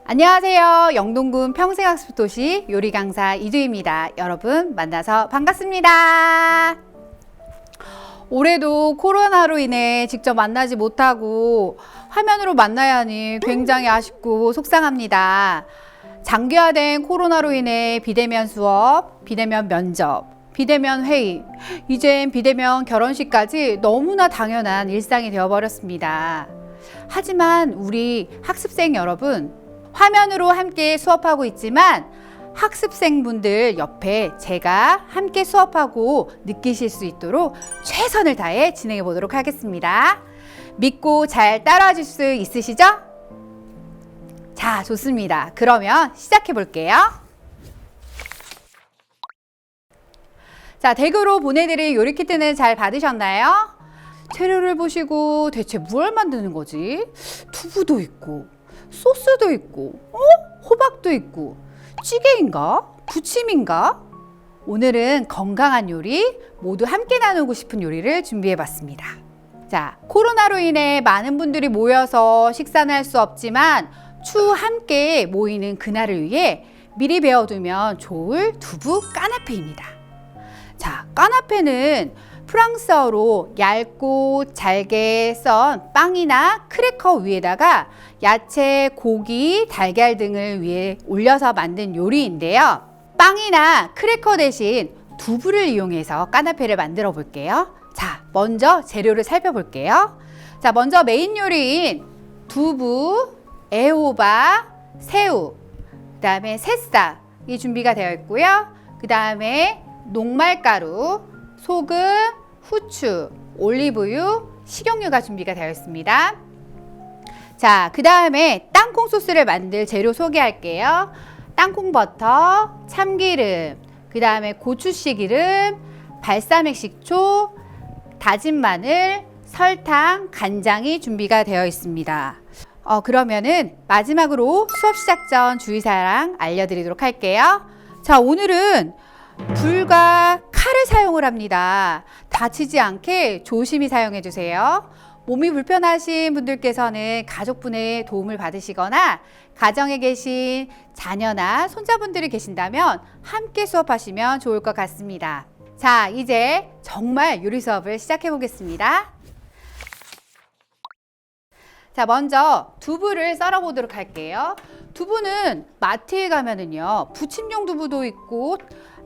안녕하세요. 영동군 평생학습도시 요리 강사 이두입니다. 여러분 만나서 반갑습니다. 올해도 코로나로 인해 직접 만나지 못하고 화면으로 만나야 하니 굉장히 아쉽고 속상합니다. 장기화된 코로나로 인해 비대면 수업, 비대면 면접, 비대면 회의, 이젠 비대면 결혼식까지 너무나 당연한 일상이 되어버렸습니다. 하지만 우리 학습생 여러분, 화면으로 함께 수업하고 있지만 학습생분들 옆에 제가 함께 수업하고 느끼실 수 있도록 최선을 다해 진행해 보도록 하겠습니다. 믿고 잘 따라와 줄 수 있으시죠? 자, 좋습니다. 그러면 시작해 볼게요. 자, 댁으로 보내드릴 요리 키트는 잘 받으셨나요? 재료를 보시고 대체 뭘 만드는 거지? 두부도 있고 소스도 있고 호박도 있고 찌개인가? 부침인가? 오늘은 건강한 요리 모두 함께 나누고 싶은 요리를 준비해 봤습니다. 자, 코로나로 인해 많은 분들이 모여서 식사는 할 수 없지만 추후 함께 모이는 그날을 위해 미리 배워두면 좋을 두부 까나페입니다. 자, 까나페는 프랑스어로 얇고 잘게 썬 빵이나 크래커 위에다가 야채, 고기, 달걀 등을 위에 올려서 만든 요리인데요. 빵이나 크래커 대신 두부를 이용해서 까나페를 만들어 볼게요. 자, 먼저 재료를 살펴볼게요. 자, 먼저 메인 요리인 두부, 애호박, 새우, 그 다음에 새싹이 준비가 되어 있고요. 그 다음에 녹말가루, 소금, 후추, 올리브유, 식용유가 준비가 되어 있습니다. 자, 그 다음에 땅콩 소스를 만들 재료 소개할게요. 땅콩 버터, 참기름, 그 다음에 고추씨 기름, 발사믹 식초, 다진 마늘, 설탕, 간장이 준비가 되어 있습니다. 그러면은 마지막으로 수업 시작 전 주의사항 알려드리도록 할게요. 자, 오늘은 불과 칼을 사용을 합니다. 다치지 않게 조심히 사용해 주세요. 몸이 불편하신 분들께서는 가족분의 도움을 받으시거나 가정에 계신 자녀나 손자분들이 계신다면 함께 수업하시면 좋을 것 같습니다. 자, 이제 정말 요리 수업을 시작해 보겠습니다. 자, 먼저 두부를 썰어 보도록 할게요. 두부는 마트에 가면은요, 부침용 두부도 있고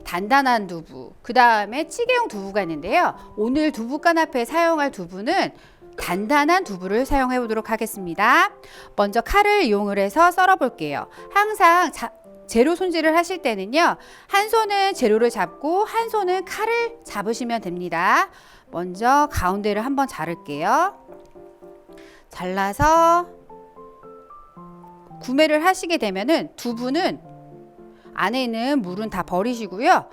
단단한 두부, 그 다음에 찌개용 두부가 있는데요. 오늘 두부 까나페에 사용할 두부는 단단한 두부를 사용해 보도록 하겠습니다. 먼저 칼을 이용을 해서 썰어 볼게요. 항상 재료 손질을 하실 때는요, 한 손은 재료를 잡고 한 손은 칼을 잡으시면 됩니다. 먼저 가운데를 한번 자를게요. 잘라서 구매를 하시게 되면은 두부는 안에 있는 물은 다 버리시고요.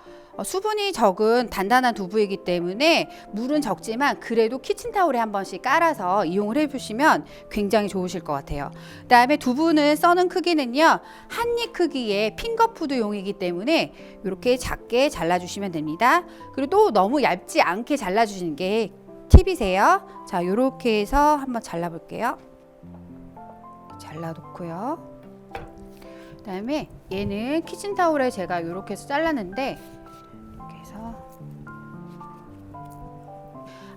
수분이 적은 단단한 두부이기 때문에 물은 적지만 그래도 키친타올에 한 번씩 깔아서 이용을 해주시면 굉장히 좋으실 것 같아요. 그 다음에 두부는 써는 크기는요, 한 입 크기의 핑거푸드용이기 때문에 이렇게 작게 잘라주시면 됩니다. 그리고 또 너무 얇지 않게 잘라주시는 게 팁이세요. 자, 이렇게 해서 한번 잘라볼게요. 잘라놓고요. 그 다음에 얘는 키친타올에 제가 이렇게 해서 잘랐는데, 이렇게 해서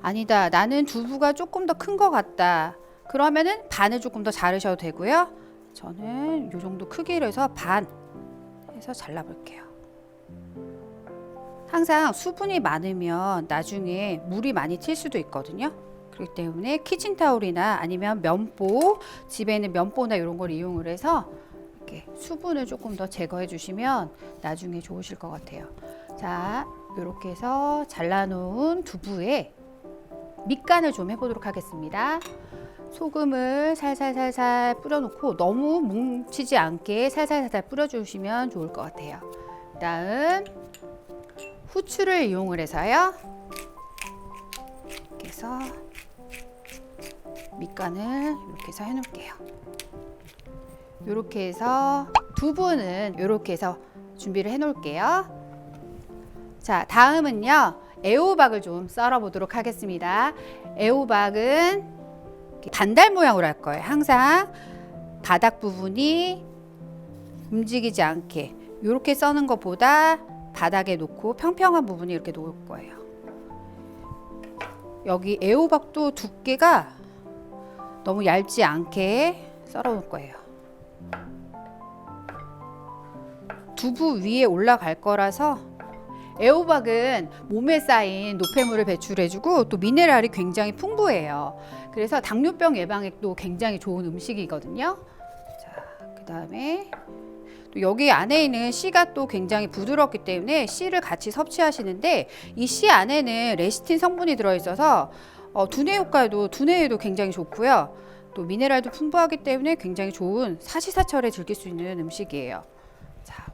아니다, 나는 두부가 조금 더 큰 것 같다, 그러면은 반을 조금 더 자르셔도 되고요. 저는 이 정도 크기로 해서 반 해서 잘라볼게요. 항상 수분이 많으면 나중에 물이 많이 튈 수도 있거든요. 그렇기 때문에 키친타올이나 아니면 면보, 집에 있는 면보나 이런 걸 이용을 해서 이렇게 수분을 조금 더 제거해 주시면 나중에 좋으실 것 같아요. 자, 이렇게 해서 잘라놓은 두부에 밑간을 좀 해보도록 하겠습니다. 소금을 살살살살 뿌려놓고 너무 뭉치지 않게 살살살살 뿌려주시면 좋을 것 같아요. 다음 후추를 이용을 해서요, 이렇게 해서 밑간을 이렇게 해서 해놓을게요. 이렇게 해서 두부는 이렇게 해서 준비를 해 놓을게요. 자, 다음은요, 애호박을 좀 썰어 보도록 하겠습니다. 애호박은 반달 모양으로 할 거예요. 항상 바닥 부분이 움직이지 않게 이렇게 써는 것보다 바닥에 놓고 평평한 부분이 이렇게 놓을 거예요. 여기 애호박도 두께가 너무 얇지 않게 썰어 놓을 거예요. 두부 위에 올라갈 거라서 애호박은 몸에 쌓인 노폐물을 배출해주고 또 미네랄이 굉장히 풍부해요. 그래서 당뇨병 예방에도 굉장히 좋은 음식이거든요. 자, 그 다음에 또 여기 안에 있는 씨가 또 굉장히 부드럽기 때문에 씨를 같이 섭취하시는데 이 씨 안에는 레시틴 성분이 들어있어서 두뇌에도 굉장히 좋고요. 또 미네랄도 풍부하기 때문에 굉장히 좋은 사시사철에 즐길 수 있는 음식이에요. 자,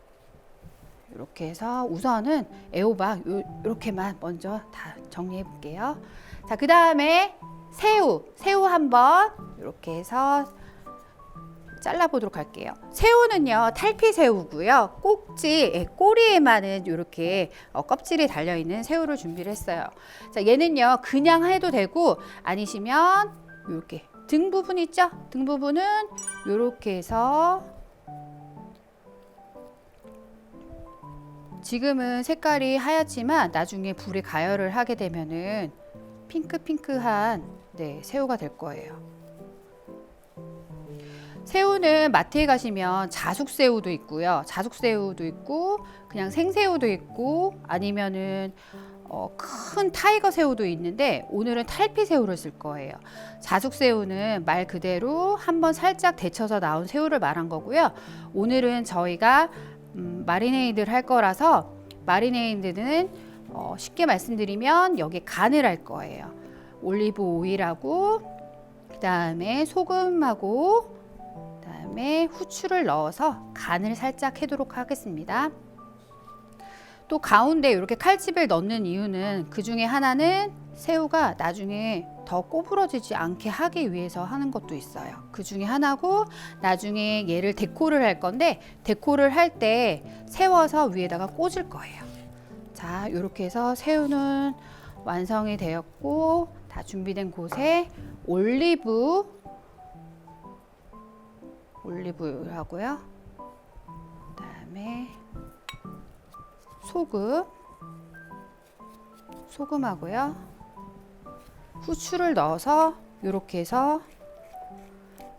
이렇게 해서 우선은 애호박 이렇게만 먼저 다 정리해 볼게요. 자, 그 다음에 새우 한번 이렇게 해서 잘라 보도록 할게요. 새우는요 탈피 새우고요. 꼭지 꼬리에만은 이렇게 껍질이 달려 있는 새우를 준비를 했어요. 자, 얘는요 그냥 해도 되고 아니시면 이렇게 등 부분 있죠? 등 부분은 이렇게 해서 지금은 색깔이 하얗지만 나중에 불에 가열을 하게 되면은 핑크핑크한 새우가 될 거예요. 새우는 마트에 가시면 자숙새우도 있고요. 자숙새우도 있고 그냥 생새우도 있고 아니면은 큰 타이거 새우도 있는데 오늘은 탈피 새우를 쓸 거예요. 자숙새우는 말 그대로 한번 살짝 데쳐서 나온 새우를 말한 거고요. 오늘은 저희가 마리네이드를 할 거라서 마리네이드는 쉽게 말씀드리면 여기 간을 할 거예요. 올리브 오일하고 그 다음에 소금하고 그 다음에 후추를 넣어서 간을 살짝 해도록 하겠습니다. 또 가운데 이렇게 칼집을 넣는 이유는 그 중에 하나는 새우가 나중에 더 꼬부러지지 않게 하기 위해서 하는 것도 있어요. 그 중에 하나고 나중에 얘를 데코를 할 건데 데코를 할 때 세워서 위에다가 꽂을 거예요. 자, 이렇게 해서 새우는 완성이 되었고 다 준비된 곳에 올리브유하고요. 그다음에 소금하고요. 후추를 넣어서 이렇게 해서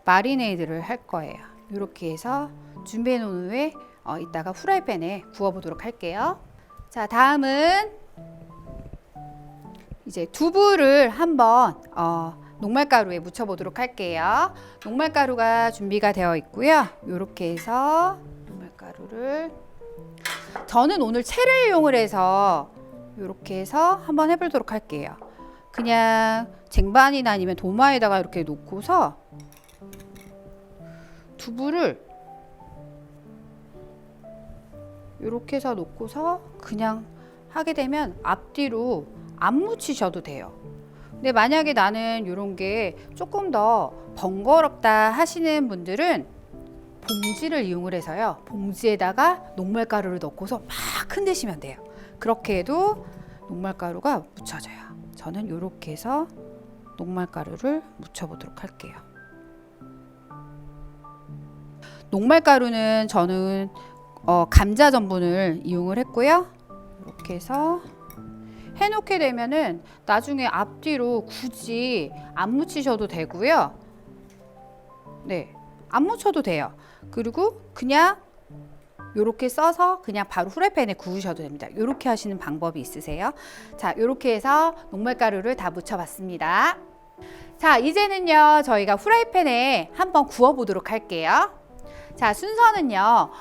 마리네이드를 할 거예요. 이렇게 해서 준비해 놓은 후에 이따가 후라이팬에 구워 보도록 할게요. 자, 다음은 이제 두부를 한번 녹말가루에 묻혀 보도록 할게요. 녹말가루가 준비가 되어 있고요. 이렇게 해서 녹말가루를 저는 오늘 채를 이용을 해서 이렇게 해서 한번 해보도록 할게요. 그냥 쟁반이나 아니면 도마에다가 이렇게 놓고서 두부를 이렇게 해서 놓고서 그냥 하게 되면 앞뒤로 안 묻히셔도 돼요. 근데 만약에 나는 이런 게 조금 더 번거롭다 하시는 분들은 봉지를 이용을 해서요. 봉지에다가 녹말가루를 넣고서 막 흔드시면 돼요. 그렇게 해도 녹말가루가 묻혀져요. 저는 이렇게 해서 녹말가루를 묻혀보도록 할게요. 녹말가루는 저는 감자 전분을 이용을 했고요. 이렇게 해서 해놓게 되면은 나중에 앞뒤로 굳이 안 묻히셔도 되고요. 네, 안 묻혀도 돼요. 그리고 그냥 이렇게 써서 그냥 바로 후라이팬에 구우셔도 됩니다. 이렇게 하시는 방법이 있으세요? 자, 이렇게 해서 녹말가루를 다 묻혀봤습니다. 자, 이제는요 저희가 후라이팬에 한번 구워보도록 할게요. 자, 순서는요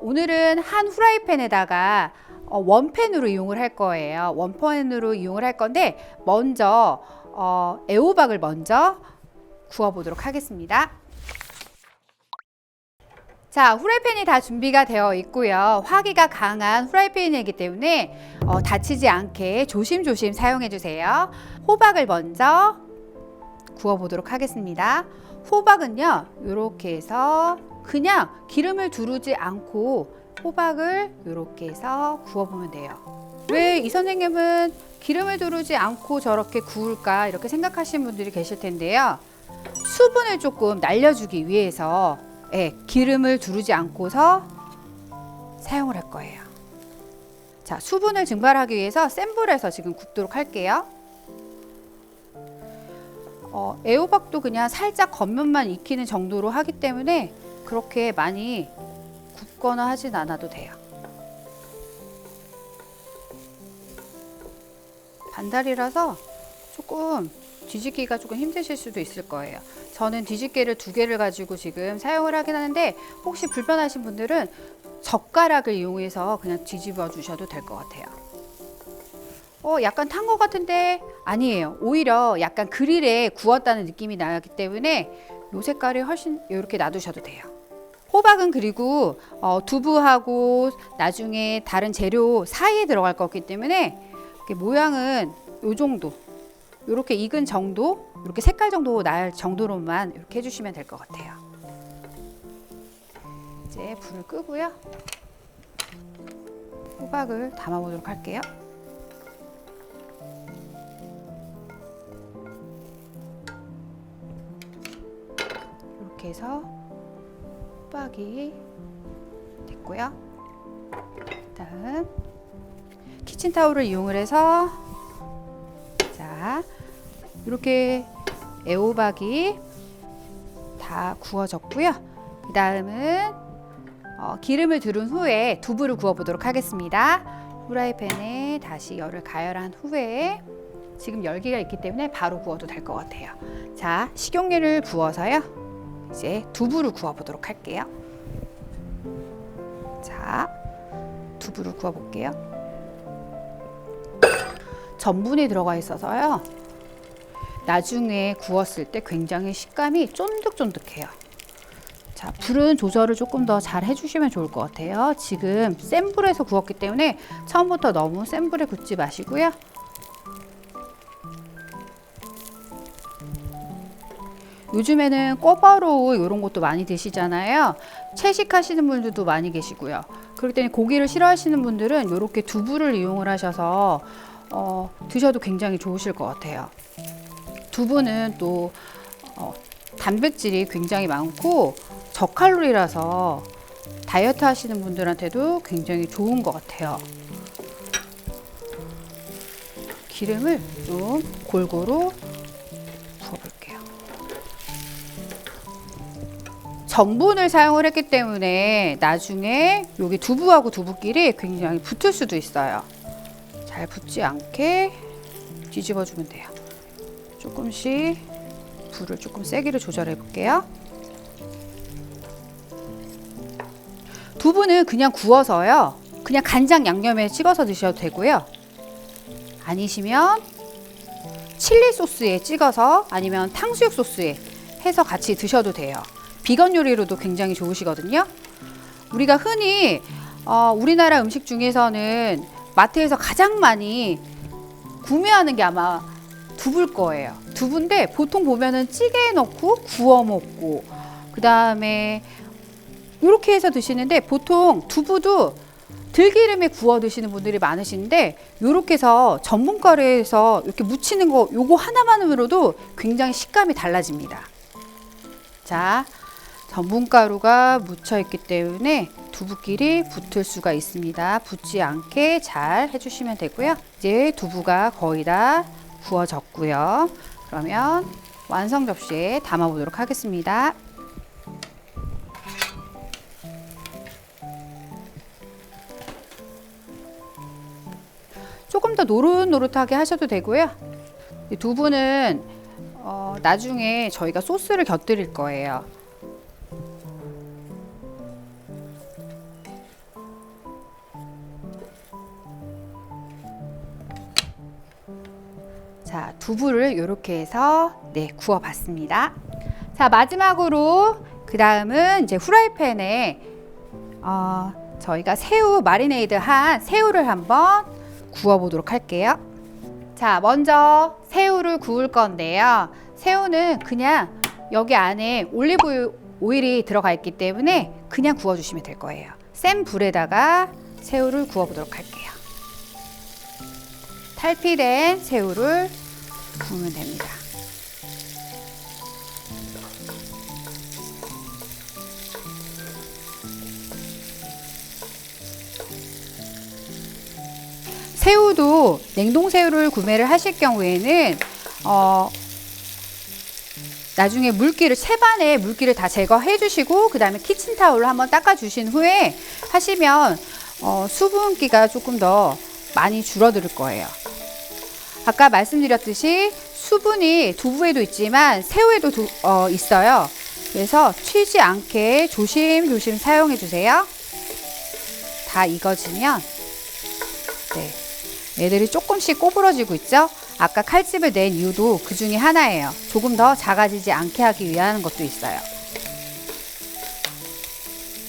오늘은 한 후라이팬에다가 원팬으로 이용을 할 거예요. 원팬으로 이용을 할 건데 먼저 애호박을 먼저 구워보도록 하겠습니다. 자, 후라이팬이 다 준비가 되어 있고요. 화기가 강한 후라이팬이기 때문에 다치지 않게 조심조심 사용해 주세요. 호박을 먼저 구워보도록 하겠습니다. 호박은요 이렇게 해서 그냥 기름을 두르지 않고 호박을 이렇게 해서 구워보면 돼요. 왜 이 선생님은 기름을 두르지 않고 저렇게 구울까 이렇게 생각하시는 분들이 계실 텐데요. 수분을 조금 날려주기 위해서 기름을 두르지 않고서 사용을 할 거예요. 자, 수분을 증발하기 위해서 센 불에서 지금 굽도록 할게요. 애호박도 그냥 살짝 겉면만 익히는 정도로 하기 때문에 그렇게 많이 굽거나 하진 않아도 돼요. 반달이라서 조금 뒤집기가 조금 힘드실 수도 있을 거예요. 저는 뒤집개를 2개를 가지고 지금 사용을 하긴 하는데 혹시 불편하신 분들은 젓가락을 이용해서 그냥 뒤집어 주셔도 될 것 같아요. 약간 탄 것 같은데 아니에요. 오히려 약간 그릴에 구웠다는 느낌이 나기 때문에 요 색깔이 훨씬 이렇게 놔두셔도 돼요. 호박은 그리고 두부하고 나중에 다른 재료 사이에 들어갈 거기 때문에 모양은 요 정도, 이렇게 익은 정도, 이렇게 색깔 정도 날 정도로만 이렇게 해주시면 될 것 같아요. 이제 불을 끄고요. 호박을 담아보도록 할게요. 이렇게 해서 호박이 됐고요. 다음 키친타올을 이용을 해서 자, 이렇게 애호박이 다 구워졌고요. 그 다음은 기름을 두른 후에 두부를 구워 보도록 하겠습니다. 후라이팬에 다시 열을 가열한 후에 지금 열기가 있기 때문에 바로 구워도 될 것 같아요. 자, 식용유를 부어서요. 이제 두부를 구워 보도록 할게요. 자, 두부를 구워 볼게요. 전분이 들어가 있어서요. 나중에 구웠을 때 굉장히 식감이 쫀득쫀득해요. 자, 불은 조절을 조금 더 잘 해주시면 좋을 것 같아요. 지금 센 불에서 구웠기 때문에 처음부터 너무 센 불에 굽지 마시고요. 요즘에는 꿔바로우 이런 것도 많이 드시잖아요. 채식하시는 분들도 많이 계시고요. 그럴 때는 고기를 싫어하시는 분들은 이렇게 두부를 이용을 하셔서 드셔도 굉장히 좋으실 것 같아요. 두부는 또 단백질이 굉장히 많고 저칼로리라서 다이어트 하시는 분들한테도 굉장히 좋은 것 같아요. 기름을 좀 골고루 부어볼게요. 전분을 사용을 했기 때문에 나중에 여기 두부하고 두부끼리 굉장히 붙을 수도 있어요. 잘 붙지 않게 뒤집어주면 돼요. 조금씩 불을 조금 세기로 조절해 볼게요. 두부는 그냥 구워서요. 그냥 간장 양념에 찍어서 드셔도 되고요. 아니시면 칠리 소스에 찍어서 아니면 탕수육 소스에 해서 같이 드셔도 돼요. 비건 요리로도 굉장히 좋으시거든요. 우리가 흔히 우리나라 음식 중에서는 마트에서 가장 많이 구매하는 게 아마 두부일 거예요. 두부인데 보통 보면은 찌개에 넣고 구워 먹고 그 다음에 이렇게 해서 드시는데 보통 두부도 들기름에 구워 드시는 분들이 많으신데 이렇게 해서 전분가루에서 이렇게 묻히는 거 요거 하나만으로도 굉장히 식감이 달라집니다. 자, 전분가루가 묻혀 있기 때문에 두부끼리 붙을 수가 있습니다. 붙지 않게 잘 해주시면 되고요. 이제 두부가 거의 다 구워졌고요. 그러면 완성 접시에 담아 보도록 하겠습니다. 조금 더 노릇노릇하게 하셔도 되고요. 두부는 나중에 저희가 소스를 곁들일 거예요. 자, 두부를 이렇게 해서 구워 봤습니다. 자, 마지막으로 그 다음은 이제 후라이팬에 저희가 새우 마리네이드 한 새우를 한번 구워 보도록 할게요. 자, 먼저 새우를 구울 건데요. 새우는 그냥 여기 안에 올리브 오일이 들어가 있기 때문에 그냥 구워 주시면 될 거예요. 센 불에다가 새우를 구워 보도록 할게요. 탈피된 새우를 구우면 됩니다. 새우도 냉동 새우를 구매를 하실 경우에는 나중에 물기를 채반에 물기를 다 제거해 주시고 그 다음에 키친타올로 한번 닦아 주신 후에 하시면 수분기가 조금 더 많이 줄어들 거예요. 아까 말씀드렸듯이 수분이 두부에도 있지만 새우에도 있어요. 그래서 튀지 않게 조심조심 사용해 주세요. 다 익어지면 얘들이 조금씩 꼬부러지고 있죠? 아까 칼집을 낸 이유도 그 중에 하나예요. 조금 더 작아지지 않게 하기 위한 것도 있어요.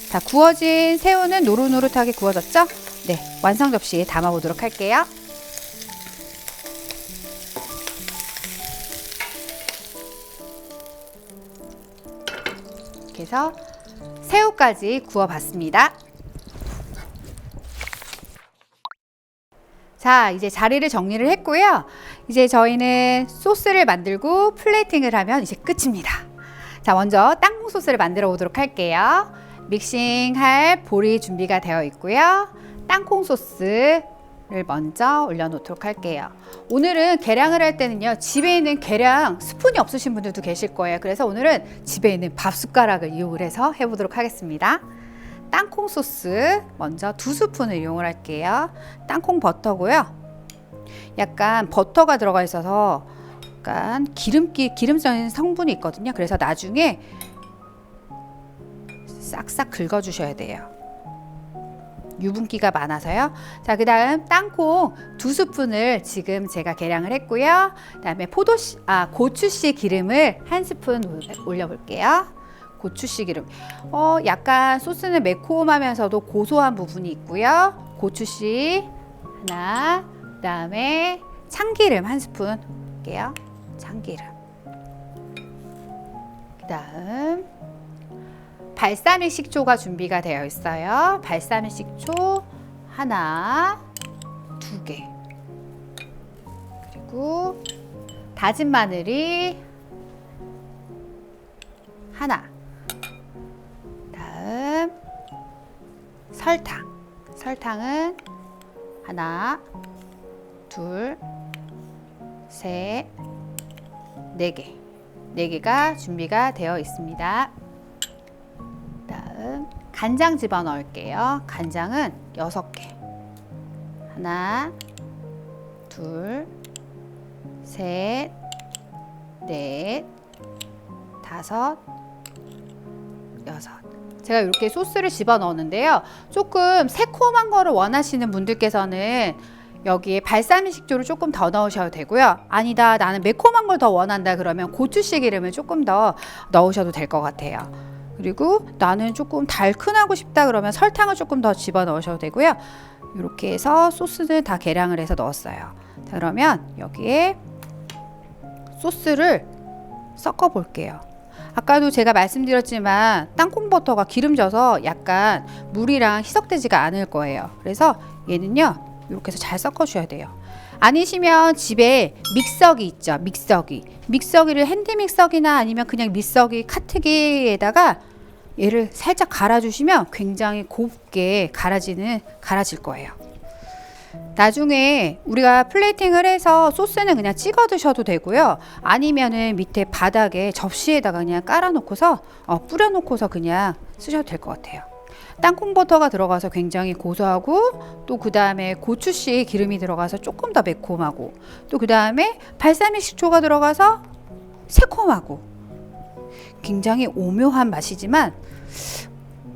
자, 구워진 새우는 노릇노릇하게 구워졌죠? 네, 완성 접시에 담아보도록 할게요. 이렇게 해서 새우까지 구워봤습니다. 자, 이제 자리를 정리를 했고요. 이제 저희는 소스를 만들고 플레이팅을 하면 이제 끝입니다. 자, 먼저 땅콩 소스를 만들어 보도록 할게요. 믹싱할 볼이 준비가 되어 있고요. 땅콩 소스를 먼저 올려놓도록 할게요. 오늘은 계량을 할 때는요, 집에 있는 계량 스푼이 없으신 분들도 계실 거예요. 그래서 오늘은 집에 있는 밥 숟가락을 이용을 해서 해보도록 하겠습니다. 땅콩 소스 먼저 2스푼을 이용을 할게요. 땅콩 버터고요. 약간 버터가 들어가 있어서 약간 기름적인 성분이 있거든요. 그래서 나중에 싹싹 긁어 주셔야 돼요. 유분기가 많아서요. 자, 그 다음 땅콩 2스푼을 지금 제가 계량을 했고요. 그 다음에 고추씨 기름을 1스푼 올려볼게요. 고추씨 기름. 약간 소스는 매콤하면서도 고소한 부분이 있고요. 고추씨 하나, 그 다음에 참기름 1스푼 할게요. 참기름. 그 다음 발사믹 식초가 준비가 되어 있어요. 발사믹 식초 하나, 2개. 그리고 다진 마늘이 하나. 다음 설탕은 하나, 둘, 셋, 4개. 4개가 준비가 되어 있습니다. 다음 간장 집어 넣을게요. 간장은 6개. 하나, 둘, 셋, 넷, 5, 6. 제가 이렇게 소스를 집어 넣었는데요. 조금 새콤한 거를 원하시는 분들께서는 여기에 발사믹 식초를 조금 더 넣으셔도 되고요. 아니다, 나는 매콤한 걸 더 원한다 그러면 고추씨 기름을 조금 더 넣으셔도 될 것 같아요. 그리고 나는 조금 달큰하고 싶다 그러면 설탕을 조금 더 집어 넣으셔도 되고요. 이렇게 해서 소스는 다 계량을 해서 넣었어요. 자, 그러면 여기에 소스를 섞어 볼게요. 아까도 제가 말씀드렸지만 땅콩 버터가 기름져서 약간 물이랑 희석되지가 않을 거예요. 그래서 얘는요, 이렇게 해서 잘 섞어 주셔야 돼요. 아니시면 집에 믹서기 있죠. 믹서기를 핸드 믹서기나 아니면 그냥 믹서기 카트기에다가 얘를 살짝 갈아주시면 굉장히 곱게 갈아질 거예요. 나중에 우리가 플레이팅을 해서 소스는 그냥 찍어 드셔도 되고요. 아니면은 밑에 바닥에 접시에다가 그냥 깔아 놓고서 뿌려 놓고서 그냥 쓰셔도 될 것 같아요. 땅콩 버터가 들어가서 굉장히 고소하고, 또 그 다음에 고추씨 기름이 들어가서 조금 더 매콤하고, 또 그 다음에 발사믹 식초가 들어가서 새콤하고, 굉장히 오묘한 맛이지만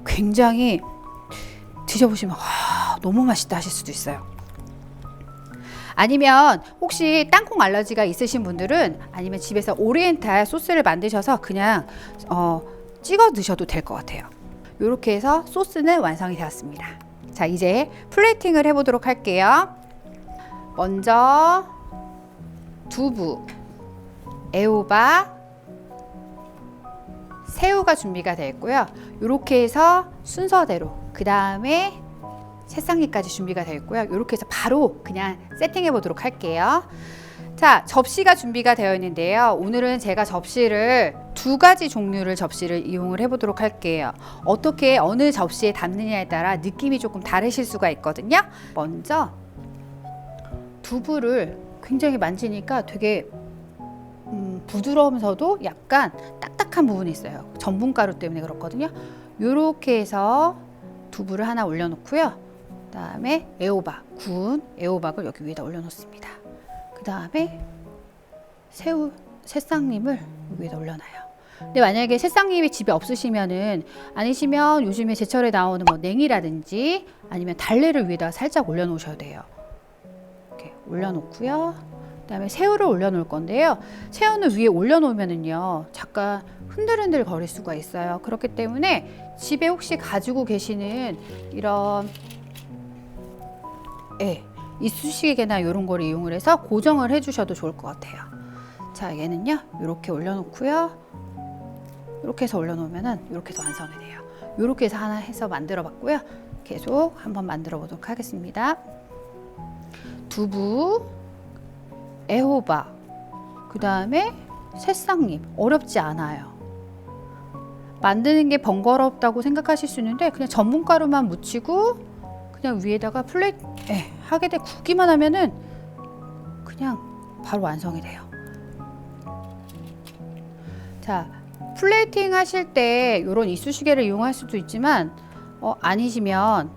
굉장히 드셔보시면 너무 맛있다 하실 수도 있어요. 아니면 혹시 땅콩 알러지가 있으신 분들은 아니면 집에서 오리엔탈 소스를 만드셔서 그냥 찍어 드셔도 될 것 같아요. 이렇게 해서 소스는 완성이 되었습니다. 자, 이제 플레이팅을 해보도록 할게요. 먼저 두부, 애호박, 새우가 준비가 되어 있고요. 이렇게 해서 순서대로, 그 다음에 새싹잎까지 준비가 되어 있고요. 이렇게 해서 바로 그냥 세팅해 보도록 할게요. 자, 접시가 준비가 되어 있는데요. 오늘은 제가 접시를 2가지 종류를 접시를 이용을 해보도록 할게요. 어떻게 어느 접시에 담느냐에 따라 느낌이 조금 다르실 수가 있거든요. 먼저 두부를 굉장히 만지니까 되게 부드러우면서도 약간 딱딱한 부분이 있어요. 전분가루 때문에 그렇거든요. 요렇게 해서 두부를 하나 올려놓고요. 그 다음에 애호박, 구운 애호박을 여기 위에다 올려놓습니다. 그 다음에 새싹잎을 위에다 올려놔요. 근데 만약에 새싹잎이 집에 없으시면은, 아니시면 요즘에 제철에 나오는 뭐 냉이라든지 아니면 달래를 위에다 살짝 올려놓으셔야 돼요. 이렇게 올려놓고요. 그 다음에 새우를 올려놓을 건데요. 새우는 위에 올려놓으면은요, 잠깐 흔들흔들 거릴 수가 있어요. 그렇기 때문에 집에 혹시 가지고 계시는 이런 이쑤시개나 이런 거를 이용을 해서 고정을 해주셔도 좋을 것 같아요. 자, 얘는요, 이렇게 올려놓고요. 이렇게 해서 올려놓으면은 이렇게 해서 완성이 돼요. 이렇게 해서 하나 해서 만들어 봤고요. 계속 한번 만들어 보도록 하겠습니다. 두부, 애호박, 그 다음에 새싹잎. 어렵지 않아요. 만드는 게 번거롭다고 생각하실 수 있는데 그냥 전분가루만 묻히고 그냥 위에다가 하게 돼 굽기만 하면은 그냥 바로 완성이 돼요. 자, 플레이팅 하실 때 이런 이쑤시개를 이용할 수도 있지만 아니시면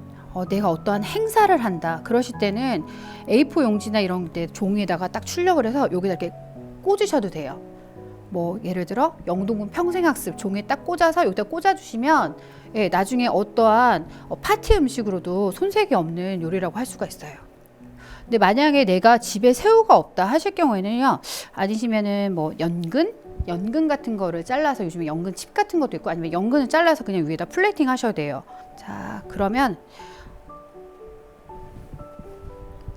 내가 어떠한 행사를 한다 그러실 때는 A4 용지나 이런 데 종이에다가 딱 출력을 해서 여기다 이렇게 꽂으셔도 돼요. 뭐 예를 들어 영동군 평생학습 종이에 딱 꽂아서 여기다 꽂아주시면 나중에 어떠한 파티 음식으로도 손색이 없는 요리라고 할 수가 있어요. 근데 만약에 내가 집에 새우가 없다 하실 경우에는요, 아니시면은 뭐 연근 같은 거를 잘라서, 요즘에 연근 칩 같은 것도 있고, 아니면 연근을 잘라서 그냥 위에다 플레이팅 하셔야 돼요. 자, 그러면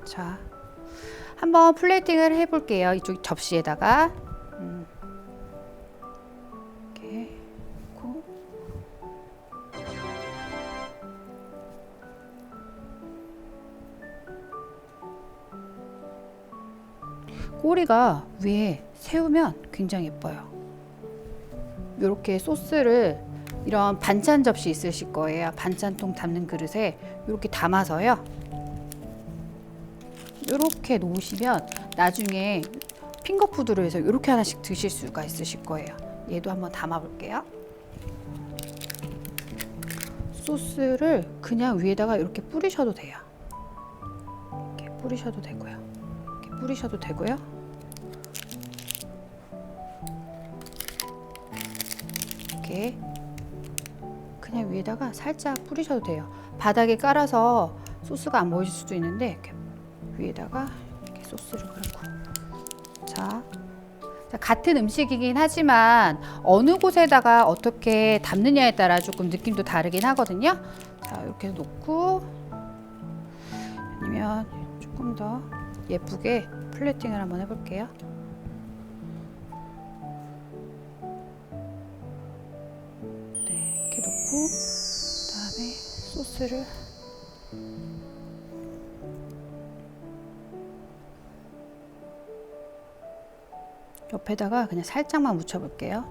자, 한번 플레이팅을 해볼게요. 이쪽 접시에다가 이렇게 놓고, 꼬리가 위에 세우면 굉장히 예뻐요. 이렇게 소스를 이런 반찬 접시 있으실 거예요. 반찬통 담는 그릇에 이렇게 담아서요. 이렇게 놓으시면 나중에 핑거푸드로 해서 이렇게 하나씩 드실 수가 있으실 거예요. 얘도 한번 담아 볼게요. 소스를 그냥 위에다가 이렇게 뿌리셔도 돼요. 이렇게 뿌리셔도 되고요. 이렇게 뿌리셔도 되고요. 이렇게 그냥 위에다가 살짝 뿌리셔도 돼요. 바닥에 깔아서 소스가 안 보이실 수도 있는데 이렇게 위에다가 이렇게 소스를 그리고, 자, 같은 음식이긴 하지만 어느 곳에다가 어떻게 담느냐에 따라 조금 느낌도 다르긴 하거든요. 자, 이렇게 놓고, 아니면 조금 더 예쁘게 플레이팅을 한번 해볼게요. 네, 이렇게 놓고 그다음에 소스를 옆에다가 그냥 살짝만 묻혀볼게요.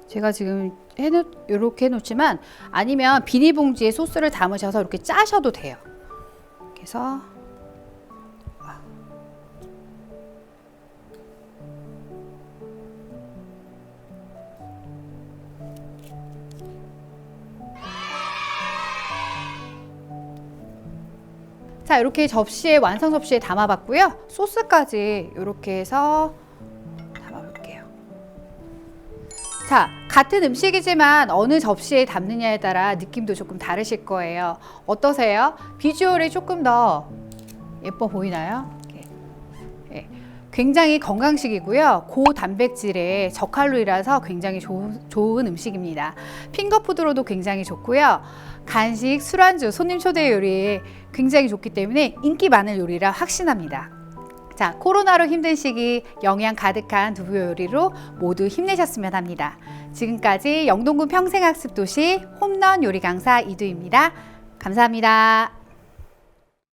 제가 지금 이렇게 해놓지만, 아니면 비닐봉지에 소스를 담으셔서 이렇게 짜셔도 돼요. 이렇게 해서 자, 이렇게 접시에, 완성 접시에 담아봤고요. 소스까지 이렇게 해서 담아볼게요. 자, 같은 음식이지만 어느 접시에 담느냐에 따라 느낌도 조금 다르실 거예요. 어떠세요? 비주얼이 조금 더 예뻐 보이나요? 네. 굉장히 건강식이고요. 고단백질의 저칼로리라서 굉장히 좋은 음식입니다. 핑거푸드로도 굉장히 좋고요. 간식, 술안주, 손님 초대 요리에 굉장히 좋기 때문에 인기 많은 요리라 확신합니다. 자, 코로나로 힘든 시기 영양 가득한 두부 요리로 모두 힘내셨으면 합니다. 지금까지 영동군 평생학습도시 홈런 요리 강사 이두입니다. 감사합니다.